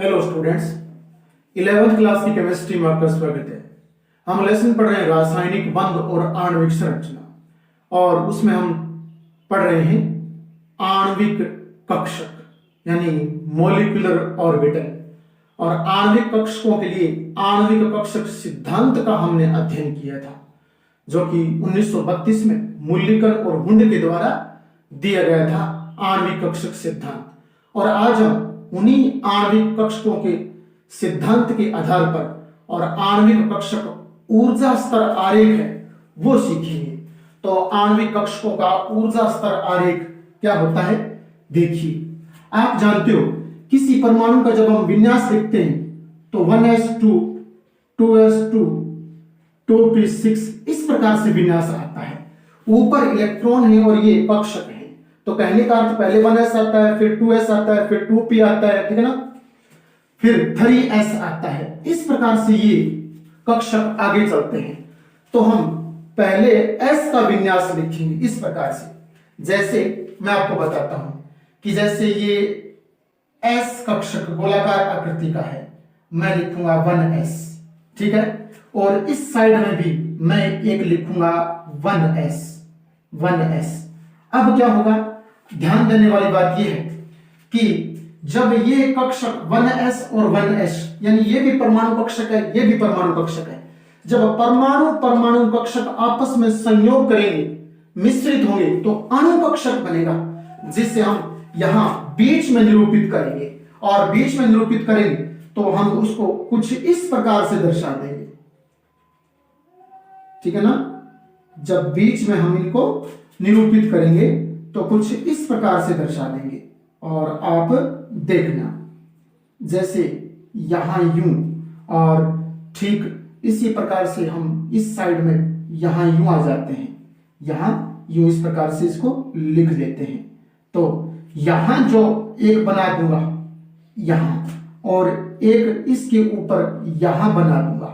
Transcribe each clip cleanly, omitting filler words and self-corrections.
Hello students, 11th class की chemistry में आपका स्वागत है। हम लेसन पढ़ रहे हैं रासायनिक बंध और आणविक संरचना, और उसमें हम पढ़ रहे हैं आणविक कक्षक यानी मॉलिक्यूलर ऑर्बिटल। और आणविक कक्षकों के लिए आणविक कक्षक सिद्धांत का हमने अध्ययन किया था, जो कि 1932 में मुल्लिकन और हुंड के द्वारा दिया गया था आणविक कक्षक सिद्धांत। और आज हम उन्हीं आणविक कक्षकों के सिद्धांत के आधार पर और आणविक कक्षक ऊर्जा स्तर आरेख है वो सीखेंगे। तो आणविक कक्षकों का ऊर्जा स्तर आरेख क्या होता है, देखिए। आप जानते हो किसी परमाणु का जब हम विन्यास लिखते हैं तो 1s2 2s2 2p6 इस प्रकार से विन्यास आता है। ऊपर इलेक्ट्रॉन है और ये कक्षक है, तो कहने का अर्थ पहले 1s आता है, फिर 2s आता है, फिर 2p आता है, ठीक है ना, फिर 3s आता है। इस प्रकार से ये कक्षक आगे चलते हैं। तो हम पहले s का विन्यास लिखेंगे इस प्रकार से। जैसे मैं आपको बताता हूं कि जैसे ये s कक्षक गोलाकार आकृति का है, मैं लिखूंगा 1s, ठीक है। और इस साइड में भी मैं एक लिखूंगा 1s। अब क्या होगा, ध्यान देने वाली बात यह है कि जब ये कक्षक 1s और 1s यानी ये भी परमाणु कक्षक है, ये भी परमाणु कक्षक है, जब परमाणु कक्षक आपस में संयोग करेंगे, मिश्रित होंगे, तो अणु कक्षक बनेगा, जिसे हम यहां बीच में निरूपित करेंगे। और बीच में निरूपित करेंगे तो हम उसको कुछ इस प्रकार से दर्शा देंगे, ठीक है ना। जब बीच में हम इनको निरूपित करेंगे तो कुछ इस प्रकार से दर्शा देंगे। और आप देखना, जैसे यहां यूं, और ठीक इसी प्रकार से हम इस साइड में यहां यूं आ जाते हैं, यहां यूं इस प्रकार से इसको लिख लेते हैं। तो यहां जो एक बना दूंगा यहां, और एक इसके ऊपर यहां बना दूंगा।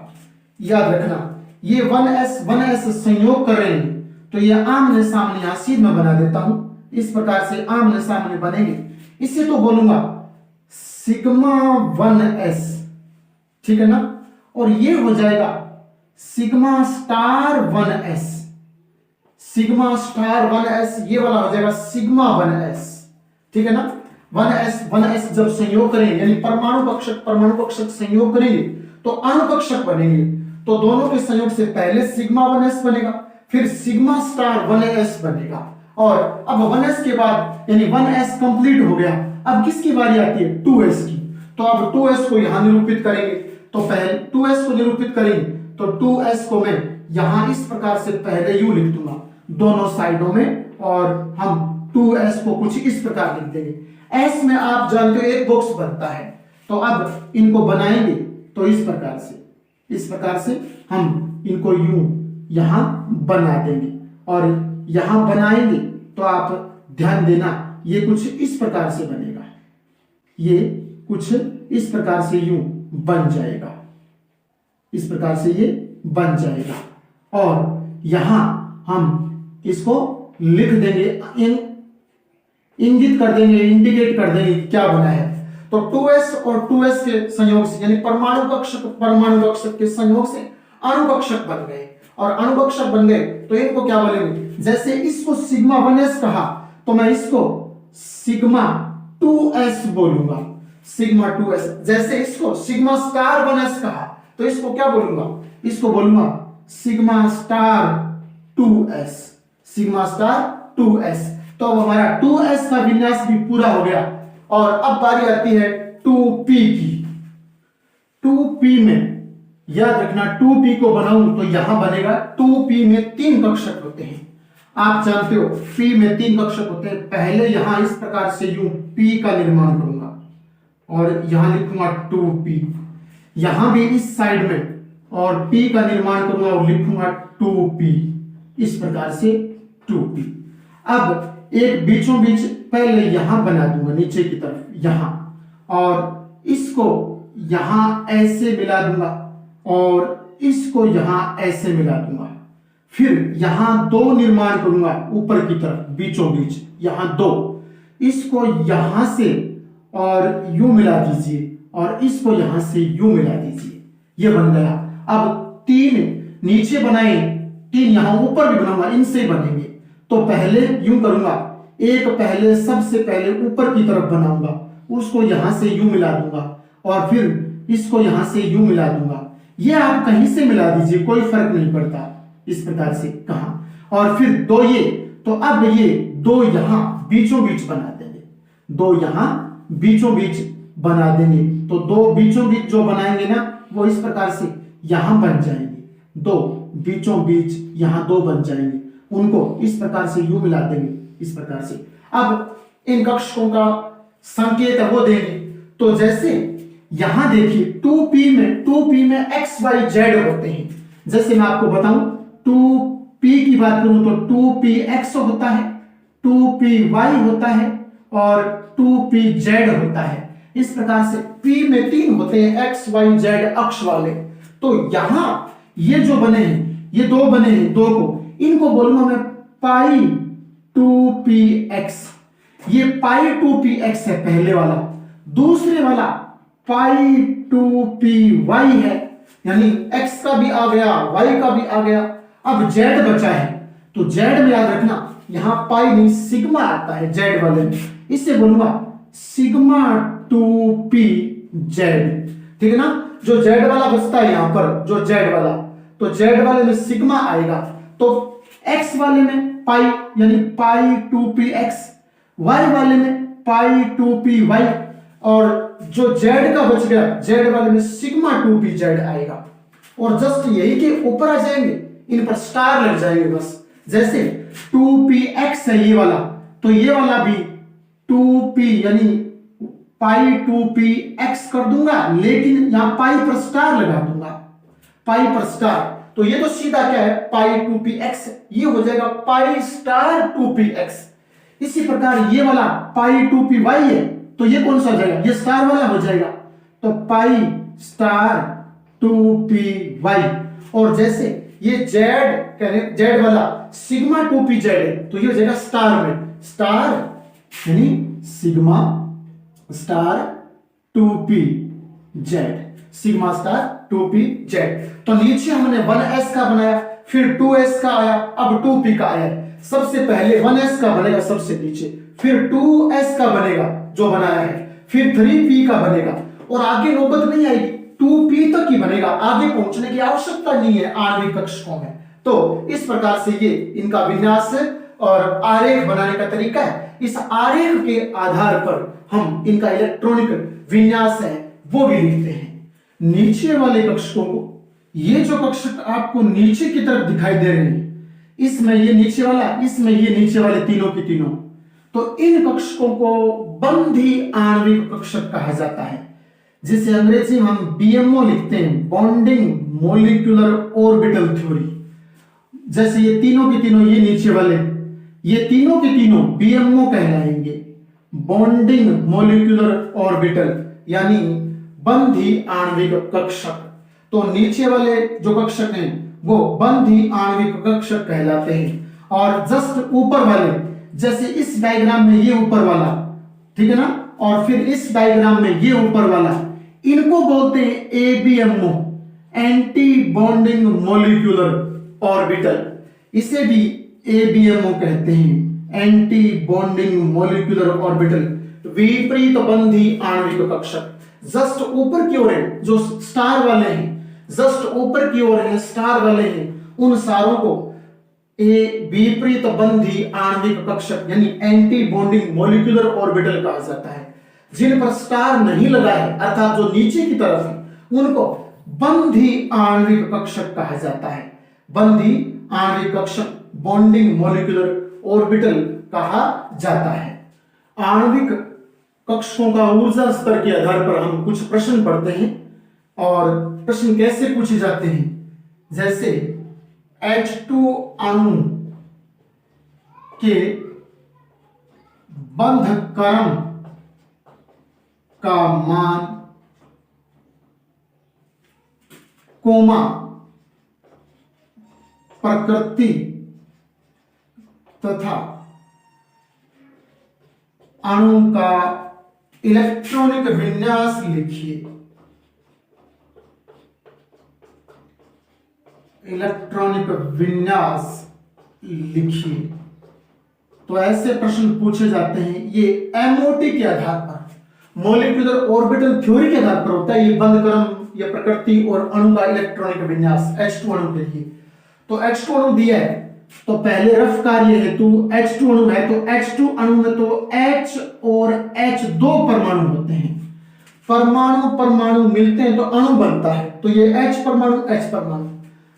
याद रखना, ये 1s संयोग कर रहे हैं, तो ये आमने सामने यहां सीध में बना देता हूं, इस प्रकार से आमने सामने बनेंगे। इसे तो बोलूंगा सिग्मा 1s, ठीक है ना। और ये हो जाएगा sigma star 1s, sigma star 1s, ये वाला हो जाएगा सिग्मा 1s, ठीक है ना। 1s जब संयोग करेंगे यानी परमाणु कक्षक संयोग करेंगे तो अणु कक्षक बनेंगे। तो दोनों के संयोग से पहले सिग्मा 1s बनेगा, फिर सिग्मा स्टार 1s बनेगा। और अब 1s के बाद यानी 1s कंप्लीट हो गया, अब किसकी बारी आती है, 2s की। तो अब 2s को यहां निरूपित करेंगे, तो पहले 2s को निरूपित करेंगे तो 2s को मैं यहां इस प्रकार से पहले यूं लिख दूंगा दोनों साइडों में, और हम 2s को कुछ इस प्रकार लिख देंगे। s में आप जानते हो एक बॉक्स बनता है, तो अब इनको बनाएंगे तो इस प्रकार से हम इनको यूं यहां बना देंगे। और यहां बनाएंगे तो आप ध्यान देना, ये कुछ इस प्रकार से बनेगा, ये कुछ इस प्रकार से यूं बन जाएगा, इस प्रकार से ये बन जाएगा। और यहां हम इसको लिख देंगे, इंगित कर देंगे, इंडिकेट कर देंगे क्या बना है। तो 2s और 2s के संयोग से यानी परमाणु कक्षक के संयोग से अणु कक्षक बन गए। और अणु कक्षक बन गए तो इनको क्या बोलेंगे, जैसे इसको सिग्मा 1s कहा तो मैं इसको सिग्मा 2s बोलूंगा, सिग्मा 2s। जैसे इसको सिग्मा स्टार 1s कहा तो इसको क्या बोलूंगा, इसको बोलूंगा sigma star 2s, sigma star 2s। तो हमारा 2s का विन्यास भी पूरा हो गया। और अब बारी आती है 2p की। 2p में याद रखना, 2p को बनाऊं तो यहां बनेगा, 2p में 3 कक्षक होते हैं। आप जानते हो p में 3 कक्षक होते हैं। पहले यहां इस प्रकार से यूं p का निर्माण करूंगा और यहां लिखूंगा 2p, यहां भी इस साइड में और p का निर्माण करूंगा और लिखूंगा 2p, इस प्रकार से 2p। अब एक बीचों बीच पहले यहां बना दूंगा नीचे की तरफ यहां, और इसको यहां ऐसे मिला दूंगा और इसको यहां ऐसे मिला दूंगा। फिर यहां 2 निर्माण करूंगा ऊपर की तरफ बीचों बीच, यहां 2, इसको यहां से और यूं मिला दीजिए और इसको यहां से यूं मिला दीजिए, ये बन गया। अब 3 नीचे बनाए, 3 यहां ऊपर भी बनाऊंगा, इनसे ही बनेंगे। तो पहले यूं करूंगा, एक पहले सबसे पहले ऊपर की तरफ बनाऊंगा, उसको यहां से यूं मिला दूंगा और फिर इसको यहां से यूं मिला दूंगा। ये आप कहीं से मिला दीजिए, कोई फर्क नहीं पड़ता, इस प्रकार से कहां। और फिर 2 ये, तो अब ये 2 यहां बीचों बीच बना देंगे, 2 यहां बीचों बीच बना देंगे। तो 2 बीचों बीच जो बनाएंगे ना, वो इस प्रकार से यहां बन जाएंगे, 2 बीचों बीच यहां 2 बन जाएंगे, उनको इस प्रकार से यूं मिला देंगे, इस प्रकार से। अब इन कक्षकों का संकेत वो देंगे। तो जैसे यहां देखिए 2p में x y z होते हैं। जैसे मैं आपको बताऊं, 2p की बात करूं तो 2px होता है, 2py होता है और 2pz होता है। इस प्रकार से p में 3 होते हैं, x y z अक्ष वाले। तो यहां ये जो बने हैं, ये 2 बने हैं, 2 को इनको बोलूंगा मैं पाई 2px। ये पाई 2px है पहले वाला। दूसरे वाला पाई 2py है, यानी x का भी आ गया, y का भी आ गया। अब z बचा है, तो z में याद रखना यहां पाई नहीं सिग्मा आता है z वाले में, इससे बोलूंगा सिग्मा 2pz। ठीक है ना, जो z वाला बचता है यहां पर, जो z वाला, तो z वाले में सिग्मा आएगा, तो x वाले में पाई यानी पाई 2px, y वाले में पाई 2py, और जो z का बच गया z वाले में सिग्मा 2pz आएगा। और जस्ट यही के ऊपर आ जाएंगे, इन पर स्टार लग जाएंगे बस। जैसे 2px है ये वाला, तो ये वाला भी 2p यानी पाई 2px कर दूंगा, लेकिन यहां पाई पर स्टार लगा दूंगा, पाई पर स्टार। तो ये तो सीधा क्या है, पाई 2px, ये हो जाएगा पाई स्टार 2px। इसी प्रकार ये वाला पाई 2py है, तो ये कौन सा हो जाएगा, ये स्टार वाला हो जाएगा, तो पाई स्टार 2py। और जैसे ये z वाला सिग्मा 2pz है, तो ये हो जाएगा स्टार में, स्टार यानी sigma star 2pz, sigma star 2pz। तो नीचे हमने 1s का बनाया, फिर 2s का आया, अब 2p का आया। सबसे पहले 1s का बनेगा सबसे नीचे, फिर 2s का बनेगा जो बनाया है, फिर 3p का बनेगा, और आगे नौबत नहीं आएगी, 2p तक ही बनेगा, आगे पहुंचने की आवश्यकता नहीं है आणविक कक्षकों में। तो इस प्रकार से ये इनका विन्यास और आरेख बनाने का तरीका है। इस आरेख के आधार पर हम इनका इलेक्ट्रॉनिक विन्यास है वो भी लिखते हैं। नीचे वाले कक्षकों को, ये जो कक्षक आपको नीचे की तरफ दिखाई दे रहे हैं, इसमें ये नीचे वाला, इसमें ये नीचे वाले तीनों की तीनों, तो इन कक्षकों को बंधी आणविक कक्षक कहा जाता है, जिसे अंग्रेजी में हम बीएमओ लिखते हैं, बॉन्डिंग मॉलिक्यूलर ऑर्बिटल थ्योरी। जैसे ये तीनों के तीनों, ये नीचे वाले, ये तीनों के तीनों बीएमओ कहलाएंगे, बॉन्डिंग मॉलिक्यूलर ऑर्बिटल यानी बंधी आणविक कक्षक। तो नीचे वाले जो कक्षक हैं वो बंधी आणविक कक्षक कहलाते हैं। और जस्ट ऊपर वाले, जैसे इस डायग्राम में ये ऊपर वाला, ठीक है ना, और फिर इस डायग्राम में ये ऊपर वाला, इनको बोलते हैं ABMO, anti bonding molecular orbital. इसे भी एबीएमओ कहते हैं, एंटी बॉन्डिंग मॉलिक्यूलर ऑर्बिटल, विपरीत बंधी आणविक कक्षक। जस्ट ऊपर की ओर है जो स्टार वाले हैं, जस्ट ऊपर की ओर है स्टार वाले हैं, उन सारों को विपरीत बंधी आणविक कक्षक यानी एंटी बॉन्डिंग मॉलिक्यूलर ऑर्बिटल कहा जाता है। जिन पर स्टार नहीं लगा है, अर्थात जो नीचे की तरफ है, उनको बंधी आणविक कक्षक कहा जाता है, बंधी आणविक कक्षक, बॉन्डिंग मॉलिक्यूलर ऑर्बिटल कहा जाता है। आणविक कक्षकों का ऊर्जा स्तर के आधार पर हम कुछ प्रश्न पढ़ते हैं, और प्रश्न कैसे पूछे जाते हैं, जैसे H2 अणु के बंध क्रम का मान, कोमा प्रकृति तथा अणु का इलेक्ट्रॉनिक विन्यास लिखिए, इलेक्ट्रॉनिक विन्यास लिखिए। तो ऐसे प्रश्न पूछे जाते हैं, ये एमओटी के आधार पर, मॉलिक्यूलर ऑर्बिटल थ्योरी के आधार पर होता है। ये बंद क्रम या प्रकृति और अणु का इलेक्ट्रॉनिक विन्यास H2 अणु के लिए। तो H2 अणु दिया है, तो पहले रफ कार्य हेतु H2 अणु है, तो H2 अणु में तो H और H2 परमाणु होते हैं। परमाणु परमाणु मिलते हैं तो अणु बनता है, तो ये H परमाणु H परमाणु।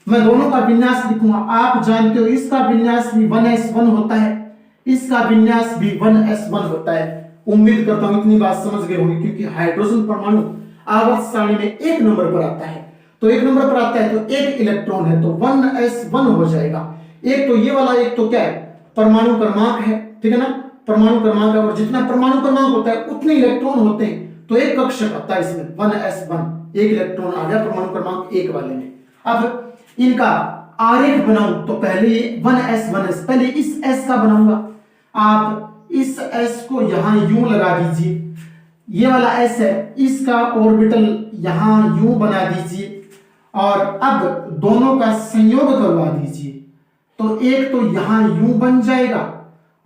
मैं दोनों का विन्यास लिखूंगा। आप जानते हो इसका विन्यास भी 1s1 होता है, इसका विन्यास भी 1s1 होता है। उम्मीद करता हूं इतनी बात समझ गए होंगे, क्योंकि हाइड्रोजन परमाणु आवर्त सारणी में 1 नंबर पर आता है। तो 1 नंबर पर आता है तो 1 इलेक्ट्रॉन है, तो 1s1 हो जाएगा। एक तो ये वाला, एक तो क्या है, परमाणु क्रमांक है, ठीक है ना, परमाणु क्रमांक है। और जितना परमाणु क्रमांक होता है उतने इलेक्ट्रॉन होते हैं, तो एक कक्षक आता है इसमें 1s1, एक इलेक्ट्रॉन आ गया परमाणु क्रमांक 1 वाले में। अब इनका आरेख बनाऊं तो पहले ये 1s1s, पहले इस s का बनाऊंगा। आप इस s को यहां यूं लगा दीजिए, ये वाला s है, इसका ऑर्बिटल यहां यूं बना दीजिए और अब दोनों का संयोग करवा दीजिए। तो एक तो यहां यूं बन जाएगा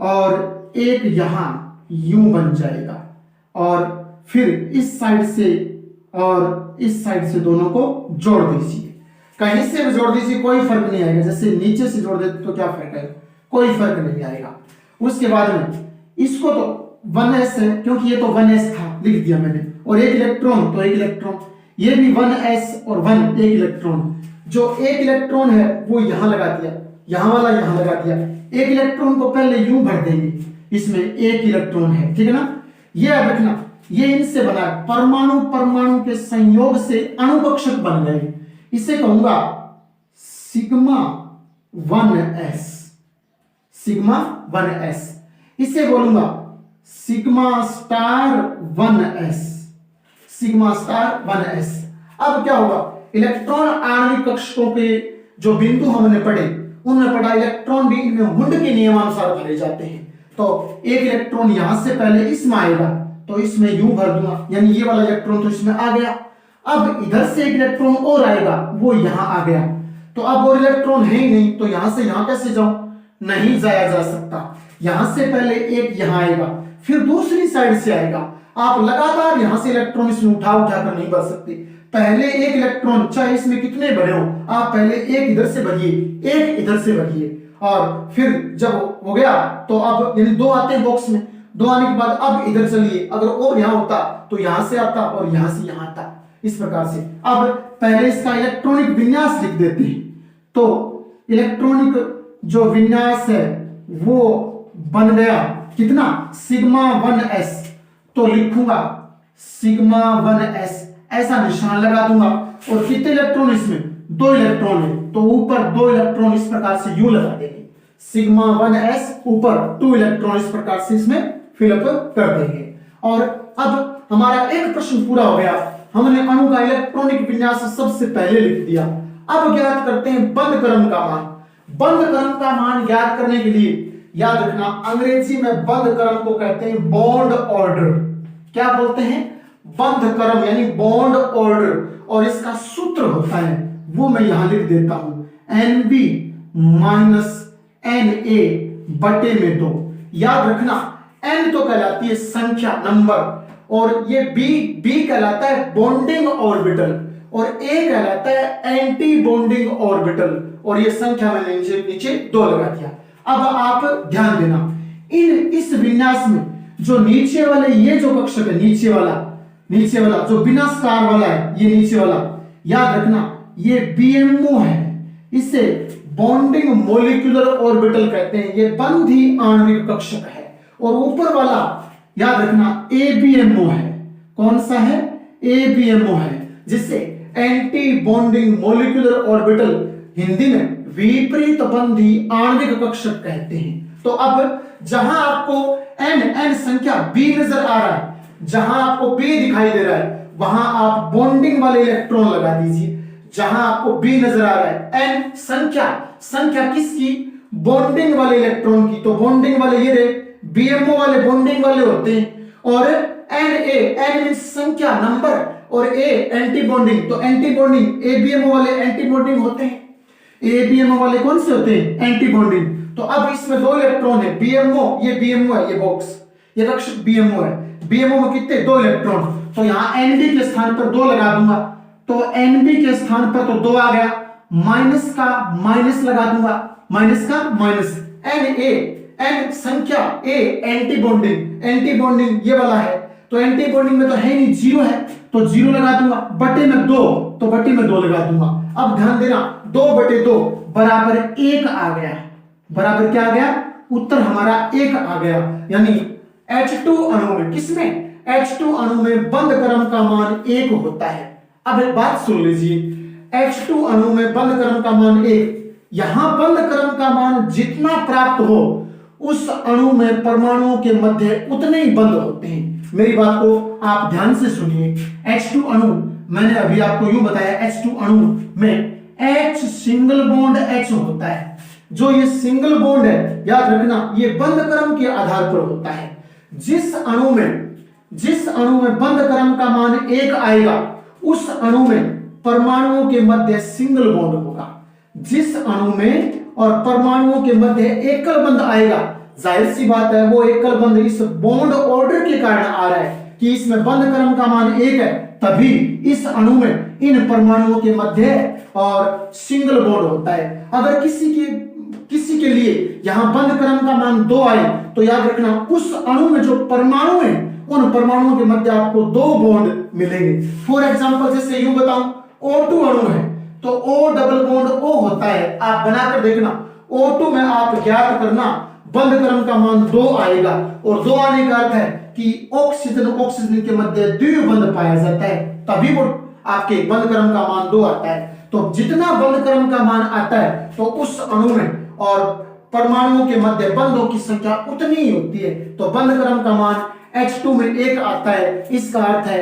और एक यहां यूं बन जाएगा, और फिर इस साइड से और इस साइड से दोनों को जोड़ दीजिए। कहीं से भी जोड़ दीजिए, कोई फर्क नहीं आएगा। जैसे नीचे से जोड़ देते तो क्या फर्क है, कोई फर्क नहीं आएगा। उसके बाद में इसको तो 1s है, क्योंकि ये तो 1s था, लिख दिया मैंने, और एक इलेक्ट्रॉन तो एक इलेक्ट्रॉन, ये भी 1s और 1 एक इलेक्ट्रॉन। जो एक इलेक्ट्रॉन है वो यहां लगा दिया, यहां वाला यहां लगा दिया। एक इलेक्ट्रॉन को पहले यूं भर देंगे, इसमें एक इलेक्ट्रॉन है, ठीक है ना। ये याद रखना, ये इनसे बना, परमाणु परमाणु के संयोग से अणु कक्षक बन गए। इसे कहूंगा सिग्मा 1s, सिग्मा 1s। इसे बोलूंगा sigma star 1s, sigma star 1s। अब क्या होगा, इलेक्ट्रॉन आणविक कक्षकों के जो बिंदु हमने पढ़े उनमें पढ़ा, इलेक्ट्रॉन भी इनमें वुंड के नियमानुसार भरे जाते हैं। तो एक इलेक्ट्रॉन यहां से पहले इसमें आएगा, तो इसमें यूं भर दूंगा, यानी ये वाला इलेक्ट्रॉन तो इसमें आ गया। अब इधर से एक इलेक्ट्रॉन और आएगा, वो यहां आ गया। तो अब और इलेक्ट्रॉन है ही नहीं, तो यहां से यहां कैसे जाऊं, नहीं जाया जा सकता। यहां से पहले एक यहां आएगा, फिर दूसरी साइड से आएगा। आप लगातार यहां से इलेक्ट्रॉन इसमें उठा उठा कर नहीं भर सकते। पहले एक इलेक्ट्रॉन, चाहे इसमें कितने भरे हो, आप पहले एक इधर से भरिए, एक इधर से भरिए, और फिर जब हो गया तो अब यानी 2 आते हैं बॉक्स में, 2 आने के बाद अब इधर चलिए। अगर और यहां होता तो यहां से आता और यहां से यहां आता, इस प्रकार से। अब पहले इसका इलेक्ट्रॉनिक विन्यास लिख देते हैं। तो इलेक्ट्रॉनिक जो विन्यास है वो बन गया कितना, सिग्मा 1s। तो लिखूंगा सिग्मा 1s, ऐसा निशान लगा दूंगा। और कितने इलेक्ट्रॉन इसमें, 2 इलेक्ट्रॉन है, तो ऊपर 2 इलेक्ट्रॉन इस प्रकार से यूं लगा देंगे, सिग्मा 1s, ऊपर 2 इलेक्ट्रॉन इस प्रकार से इसमें फिलअप कर देंगे। और अब हमारा एक प्रश्न पूरा हो गया। हमने अणु का इलेक्ट्रॉनिक विन्यास सबसे पहले लिख दिया। अब ज्ञात करते हैं बंद क्रम का मान। बंद क्रम का मान ज्ञात करने के लिए याद रखना, अंग्रेजी में बंद क्रम को कहते हैं बॉन्ड ऑर्डर। क्या बोलते हैं, बंद क्रम यानी बॉन्ड ऑर्डर। और इसका सूत्र होता है वो मैं यहां लिख देता हूं, NB माइनस NA बटे में 2। याद रखना, N तो कहलाती है संख्या, नंबर, और ये B कहलाता है बॉन्डिंग ऑर्बिटल, और A कहलाता है एंटी बॉन्डिंग ऑर्बिटल। और ये संख्या मैंने नीचे 2 लगा दिया। अब आप ध्यान देना, इस विन्यास में जो नीचे वाले, ये जो कक्षक है नीचे वाला जो बिना स्टार वाला है, ये नीचे वाला, याद रखना ये BMO है। इसे बॉन्डिंग मॉलिक्यूलर ऑर्बिटल कहते हैं, ये बंधी आणविक कक्षक है। और ऊपर वाला याद रखना ABMO है। कौन सा है, ABMO है, जिसे anti bonding molecular orbital, Hindi में विपरीत बंधी आणविक कक्षक कहते हैं। तो अब जहां आपको n संख्या B नजर आ रहा है, जहां आपको B दिखाई दे रहा है, वहां आप बॉन्डिंग वाले इलेक्ट्रॉन लगा दीजिए। जहां आपको B नजर आ रहा है, n संख्या किसकी, बॉन्डिंग वाले इलेक्ट्रॉन की। तो बॉन्डिंग वाले ये रहे, BMO वाले बॉन्डिंग वाले होते हैं, और एन ए, एन मींस संख्या, नंबर, और ए एंटी बॉन्डिंग, तो एंटी बॉन्डिंग एबीएमओ वाले एंटी बॉन्डिंग होते हैं। एबीएमओ वाले कौन से होते हैं? Anti bonding. तो अब इसमें 2 इलेक्ट्रॉन है, बीएमओ, ये बीएमओ है, ये बॉक्स, ये कक्षक बीएमओ है। बीएमओ में कितने? 2 इलेक्ट्रॉन। तो यहां एनबी के स्थान पर 2 लगा दूंगा, तो एनबी के स्थान पर तो 2 आ गया, माइनस का माइनस लगा दूंगा, माइनस का माइनस, एन ए, एन संख्या, ए एंटी बॉन्डिंग, एंटी बॉन्डिंग ये वाला है, तो एंटी बॉन्डिंग में तो है नहीं, 0 है, तो 0 लगा दूंगा, बटे में 2, तो बटे में 2 लगा दूंगा। अब ध्यान देना, 2/2 बराबर 1 आ गया, बराबर क्या आ गया? उत्तर हमारा 1 आ गया। यानी H2 अणु में, किसमें? H2 अणु में बंध क्रम का मान 1 होता है। अब एक बात सुन लीजिए, H2 अणु में बंध क्रम का मान 1, यहां बंध क्रम का मान जितना प्राप्त हो उस अणु में परमाणुओं के मध्य उतने ही बंध होते हैं। मेरी बात को आप ध्यान से सुनिए। H2 अणु, मैंने अभी आपको यूं बताया, H2 अणु में H सिंगल बॉन्ड H होता है। जो ये सिंगल बॉन्ड है, याद रखना, ये बंध क्रम के आधार पर होता है। जिस अणु में बंध क्रम का मान 1 आएगा, उस अणु में परमाणुओं के मध्य सिंगल बॉन्ड होगा। जिस अणु में और परमाणुओं के मध्य एकल बंध आएगा, जाहिर सी बात है वो एकल बंध इस बॉन्ड ऑर्डर के कारण आ रहा है कि इसमें बंध क्रम का मान 1 है, तभी इस अणु में इन परमाणुओं के मध्य और सिंगल बॉन्ड होता है। अगर किसी के लिए यहां बंध क्रम का मान 2 आए, तो याद रखना उस अणु में जो परमाणु है, उन परमाणुओं के मध्य आपको 2 बॉन्ड मिलेंगे। फॉर एग्जांपल, जैसे यूं बताऊं, O2 अणु है, तो O डबल बॉन्ड O होता है, आप बनाकर देखना। O2 में आप ज्ञात करना, बंध क्रम का मान 2 आएगा, और 2 आने का अर्थ है कि ऑक्सीजन के मध्य द्विबंध पाया जाता है, तभी वो आपके बंध क्रम का मान 2 आता है। तो जितना बंध क्रम का मान आता है, तो उस अणु में और परमाणुओं के मध्य बंधों की संख्या उतनी ही होती है। तो बंध क्रम का मान H2 में 1 आता है, इसका अर्थ है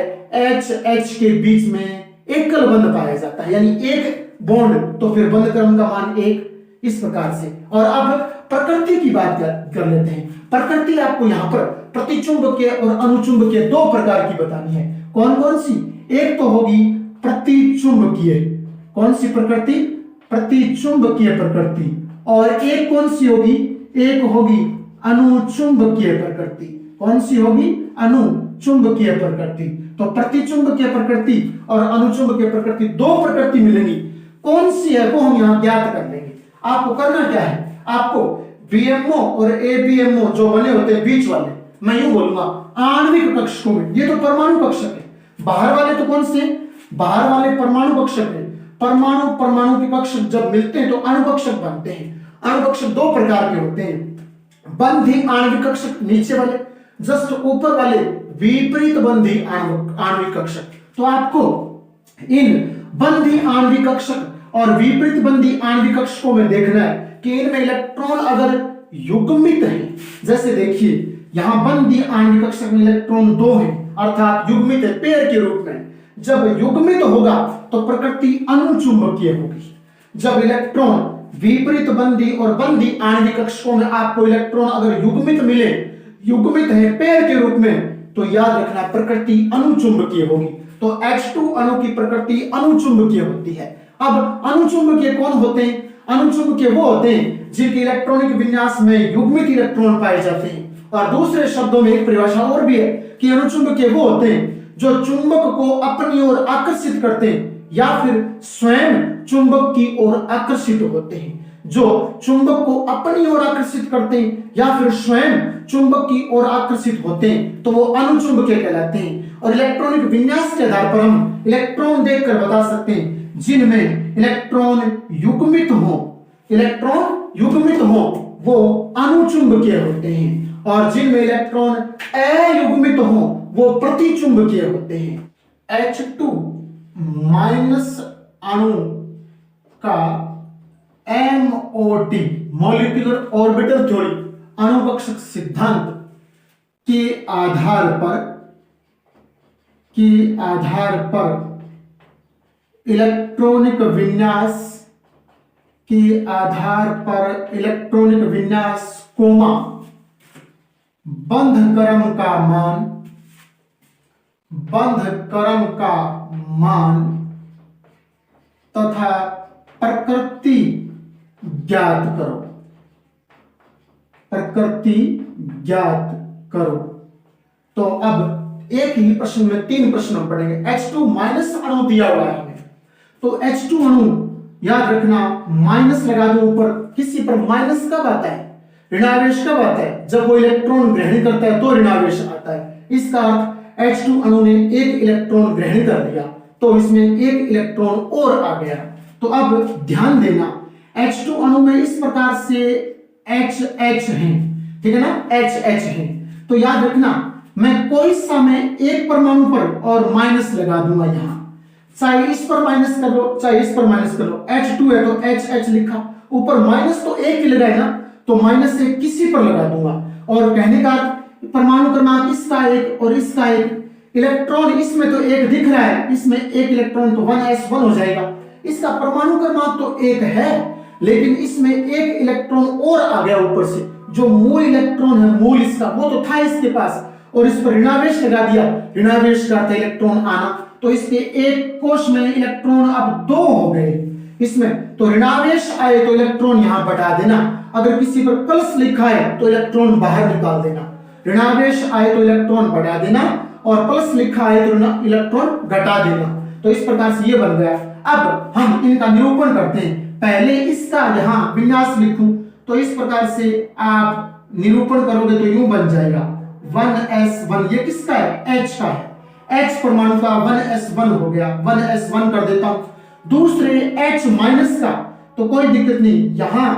H के बीच में एकल बंध पाया जाता है, यानी एक बॉन्ड, तो फिर बंध क्रम का मान 1, इस प्रकार से। और अब प्रकृति की बात कर लेते हैं। प्रकृति आपको यहाँ पर प्रतिचुंबकीय और अनुचुंबकीय 2 प्रकार की बतानी है। कौन कौन सी? एक तो होगी प्रतिचुंबकीय, कौन सी प्रकृति? प्रतिचुंबकीय प्रकृति। और एक कौन सी होगी? एक होगी अनुचुंबकीय प्रकृति। कौन सी होगी? अनुचुंबकीय प्रकृति। तो प्रतिचुंबकीय प्रकृति और अनुचुंबकीय प्रकृति 2 प्रकृति मिलेंगी। कौन सी है वो हम यहाँ ज्ञात कर लेंगे। आपको करना क्या है? आपको बीएमओ और एबीएमओ जो बने होते हैं बीच वाले, मैं यूं बोलूंगा आणविक कक्षकों में, ये तो परमाणु कक्षक है। बाहर वाले तो कौन से? बाहर वाले परमाणु कक्षक है। परमाणु के कक्षक जब मिलते हैं तो अणुकक्षक बनते हैं। अणुकक्षक 2 प्रकार के होते हैं, बंधी आणविक कक्षक नीचे वाले, जस्ट ऊपर वाले विपरीत बंधी आणविक कक्षक। तो आपको इन बंधी आणविक कक्षक और विपरीत बंधी आणविक कक्षकों में देखना है कि इनमें इलेक्ट्रॉन अगर युग्मित है, जैसे देखिए यहां बंधी आणविक कक्षक में इलेक्ट्रॉन 2 है, अर्थात युग्मित है पेयर के रूप में। जब युग्मित होगा तो प्रकृति अनुचुंबकीय होगी। जब इलेक्ट्रॉन विपरीत बंधी और बंधी आणविक कक्षकों में आपको इलेक्ट्रॉन अगर युग्मित मिले, युग्मित है पेयर के रूप में, तो याद रखना प्रकृति अनुचुंबकीय होगी। तो H2 अणु की प्रकृति अनुचुंबकीय होती है। अब अनुचुंबकीय कौन होते हैं? अनुचुंबकीय वो होते हैं जिनके इलेक्ट्रॉनिक विन्यास में युग्मित इलेक्ट्रॉन पाए जाते हैं। और दूसरे शब्दों में एक परिभाषा और भी है कि अनुचुंबकीय वो होते हैं जो चुंबक को अपनी ओर आकर्षित करते हैं या फिर स्वयं चुंबक की ओर आकर्षित होते हैं। जो चुंबक को अपनी ओर आकर्षित करते हैं या फिर स्वयं चुंबक की ओर आकर्षित होते हैं, तो वो अनुचुंबकीय कहलाते हैं। और इलेक्ट्रॉनिक विन्यास के आधार पर हम इलेक्ट्रॉन देखकर बता सकते हैं जिनमें इलेक्ट्रॉन युग्मित हो वो अनुचुंबकीय होते हैं, और जिनमें इलेक्ट्रॉन अयुग्मित हो वो प्रतिचुंबकीय होते हैं। H2 माइनस अणु का MOT मॉलिक्यूलर ऑर्बिटल थ्योरी अणुकक्षक सिद्धांत के आधार पर इलेक्ट्रॉनिक विन्यास कोमा बंध क्रम का मान बंध क्रम का मान तथा प्रकृति ज्ञात करो। प्रकृति ज्ञात करो। तो अब एक ही प्रश्न में 3 प्रश्न हम पढ़ेंगे। H2 माइनस अणु दिया हुआ है हमें, तो H2 अणु याद रखना, माइनस लगा दो ऊपर। किसी पर माइनस कब आता है? ऋणावेश कब आता है? जब वो इलेक्ट्रॉन ग्रहण करता है तो ऋणावेश आता है। इसका अर्थ H2 अणु ने एक इलेक्ट्रॉन ग्रहण कर लिया, तो इसमें एक इलेक्ट्रॉन और आ गया। तो अब ध्यान देना, H2 अणु में इस प्रकार से HH है, ठीक है ना, HH है। तो याद रखना, मैं कोई समय एक परमाणु पर और माइनस लगा दूंगा यहां, चाहे इस पर माइनस कर लो चाहे इस पर माइनस कर लो। H2 है तो HH लिखा, ऊपर माइनस तो एक ही लगाए ना, तो माइनस से किसी पर लगा दूंगा। और कहने का परमाणु क्रमांक इसका एक और इसका एक, इलेक्ट्रॉन इसमें तो एक दिख रहा है, इसमें एक इलेक्ट्रॉन तो 1s1 हो जाएगा। इसका परमाणु क्रमांक तो एक है, लेकिन इसमें एक इलेक्ट्रॉन और आ गया ऊपर से। जो मूल इलेक्ट्रॉन है, मूल इसका, वो तो था इसके पास, और इस पर ऋणावेश लगा दिया। ऋणावेश का था इलेक्ट्रॉन आना, तो इसके एक कोश में इलेक्ट्रॉन अब 2 हो गए इसमें। तो ऋणावेश आए तो इलेक्ट्रॉन यहां बढ़ा देना, अगर किसी पर प्लस लिखा है तो इलेक्ट्रॉन बाहर निकाल देना। ऋणावेश आए तो इलेक्ट्रॉन बढ़ा देना, और प्लस लिखा है तो इलेक्ट्रॉन घटा देना। तो इस प्रकार से ये बन गया। अब हम इनका निरूपण करते हैं। पहले इसका यहां विन्यास लिखूं, तो इस प्रकार से आप निरूपण करोगे तो यूं बन जाएगा 1s1। ये किसका है? H का है। H परमाणु का 1s1 हो गया, 1s1 कर देता हूं। दूसरे H माइनस का, तो कोई दिक्कत नहीं, यहां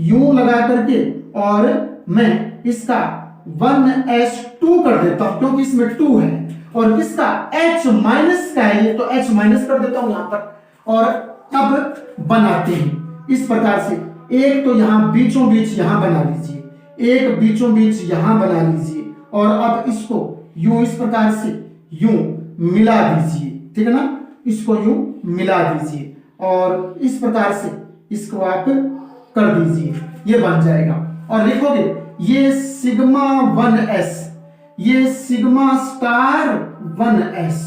यूं लगा करके और मैं इसका 1s2 कर देता हूं, क्योंकि इसमें 2 है। और किसका? H माइनस का है ये, तो H माइनस कर देता हूं यहां पर। और अब बनाते हैं इस प्रकार से, एक तो यहां बीचों बीच यहां बना लीजिए, एक बीचों बीच यहां बना लीजिए, और अब इसको यूं इस प्रकार से यूं मिला दीजिए, ठीक है ना, इसको यूं मिला दीजिए, और इस प्रकार से इसको आप कर दीजिए, ये बन जाएगा। और लिखोगे ये सिग्मा 1s, ये sigma star 1s,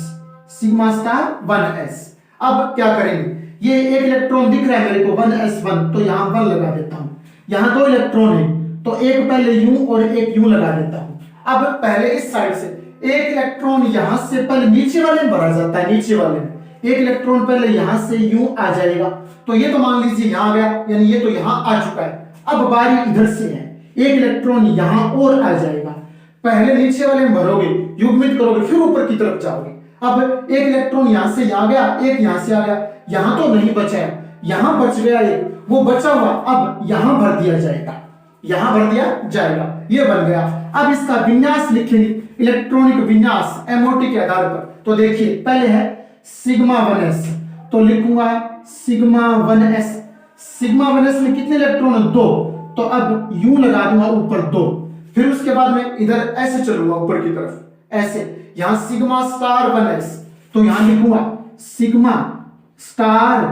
sigma star 1s। अब क्या करेंगे? ये एक इलेक्ट्रॉन दिख रहा है मेरे को 1s1, तो यहां 1 लगा देता हूं। यहां 2 इलेक्ट्रॉन है, तो एक पहले यूं और एक यूं लगा देता हूं। अब पहले इस साइड से एक इलेक्ट्रॉन यहां से पहले नीचे वाले में भरा जाता है, नीचे वाले में एक इलेक्ट्रॉन पहले यहां से यूं आ जाएगा, तो ये तो मान लीजिए यहां आ गया, यानी ये तो यहां आ चुका है। अब बारी इधर से है, एक इलेक्ट्रॉन यहां और आ जाएगा। पहले नीचे वाले में भरोगे, युग्मित करोगे, फिर ऊपर की तरफ जाओगे। अब एक इलेक्ट्रॉन यहां से आ गया, एक यहां से आ गया, यहां तो नहीं बचा है, यहां बच गया एक, वो बचा हुआ अब यहां भर दिया जाएगा, यहां भर दिया जाएगा, ये बन गया। अब इसका विन्यास लिखेंगे, इलेक्ट्रॉनिक विन्यास एमओटी के आधार पर। तो देखिए पहले है सिग्मा 1s, तो लिखूंगा सिग्मा 1s। सिग्मा 1s में कितने इलेक्ट्रॉन है? 2, तो अब यूं लगा दूंगा ऊपर 2, फिर उसके बाद में इधर ऐसे चलूंगा ऊपर की तरफ, ऐसे। यहां सिग्मा स्टार 1s, तो यहां लिखूंगा सिग्मा स्टार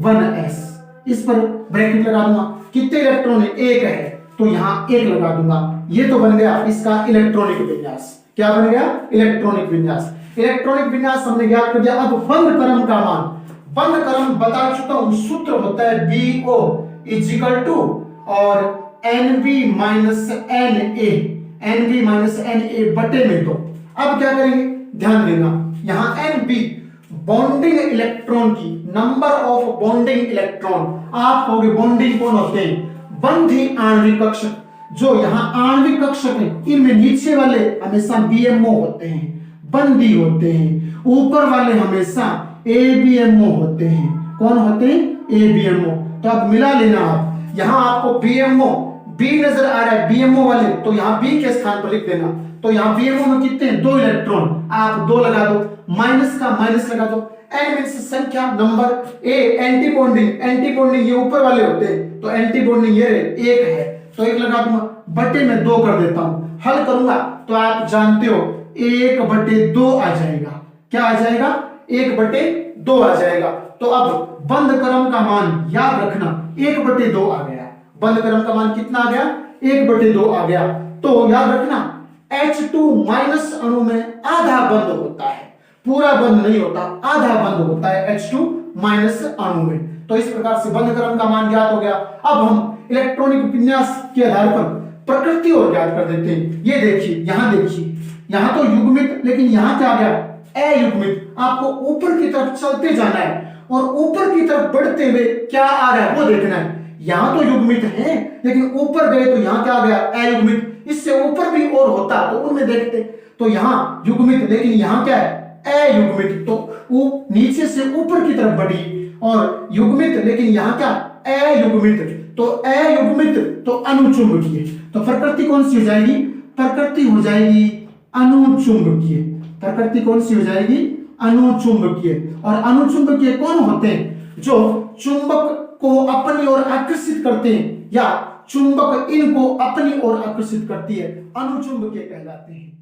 1s, इस पर ब्रैकेट लगा दूंगा। कितने इलेक्ट्रॉन है? 1 है, तो यहां 1 लगा दूंगा। ये तो बन गया इसका इलेक्ट्रॉनिक विन्यास। क्या बन गया? इलेक्ट्रॉनिक विन्यास। इलेक्ट्रॉनिक विन्यास हमने ज्ञात कर दिया। अब बंध क्रम का मान, बंध क्रम बता चुका हूं, सूत्र होता है BO इक्वल टू और NB minus NA, NB minus NA बटे में 2। अब क्या करेंगे? ध्यान देना, यहां NB बॉन्डिंग इलेक्ट्रॉन की, नंबर ऑफ बॉन्डिंग इलेक्ट्रॉन। आप कहोगे बॉन्डिंग कौन होते हैं? बंधी आणविक कक्षक। जो यहाँ आणविक कक्षक है, इनमें नीचे वाले हमेशा BMO होते हैं, बंदी होते हैं, ऊपर वाले हमेशा ABMO होते हैं। कौन होते हैं? ABMO। तो अब मिला लेना आप, यहाँ आपको BMO B नजर आ रहा है, BMO वाले, तो यहाँ B के स्थान पर लिख देना। तो यहाँ BMO में कितने हैं? 2 इलेक्ट्रॉन, आप 2 लगा दो, माइनस का माइनस लगा दो। N मींस संख्या, number, A anti bonding, anti bonding ये ऊपर वाले होते हैं, तो एंटी बॉन्डिंग ये 1 है, तो 1 लगा दूंगा, बटे में 2 कर देता हूं। हल करूंगा तो आप जानते हो 1/2 आ जाएगा। क्या आ जाएगा? 1/2 आ जाएगा। तो अब बंध क्रम का मान याद रखना 1/2 आ गया। बंध क्रम का मान कितना आ गया? 1/2 आ गया। तो याद रखना H2 माइनस अणु में आधा बंध होता है, पूरा बंद नहीं होता, आधा बंद होता है H2 माइनस अणु में। तो इस प्रकार से बंध क्रम का मान ज्ञात हो गया। अब हम इलेक्ट्रॉनिक विन्यास के आधार पर प्रकृति और ज्ञात कर देते हैं। ये देखिए, यहाँ तो युग्मित, लेकिन यहाँ क्या आ गया, अयुग्मित। आपको ऊपर की तरफ चलते जाना है और ऊपर की तरफ बढ़ते हुए क्या आ रहा है वो देखना है। यहाँ तो युग्मित है, लेकिन ऊपर गए तो यहाँ क्या आ गया, अयुग्मित। इससे ऊपर भी और होता तो उनमें देखते। तो यहाँ युग्मित, लेकिन यहाँ क्या है, अयुग्मित। तो वो नीचे से ऊपर की तरफ बढ़ी, और युग्मित, लेकिन यहाँ क्या, अयुग्मित। तो अयुग्मित तो अनुचुंबकीय। तो प्रकृति कौन सी हो जाएगी, प्रकृति हो जाएगी अनुचुंबकीय। प्रकृति कौन सी हो जाएगी, अनुचुंबकीय। और अनुचुंबकीय कौन होते हैं, जो चुंबक को अपनी ओर आकर्षित करते हैं, या चुंबक इनको अपनी ओर आकर्षित करती है, अनुचुंबकीय कहलाते हैं।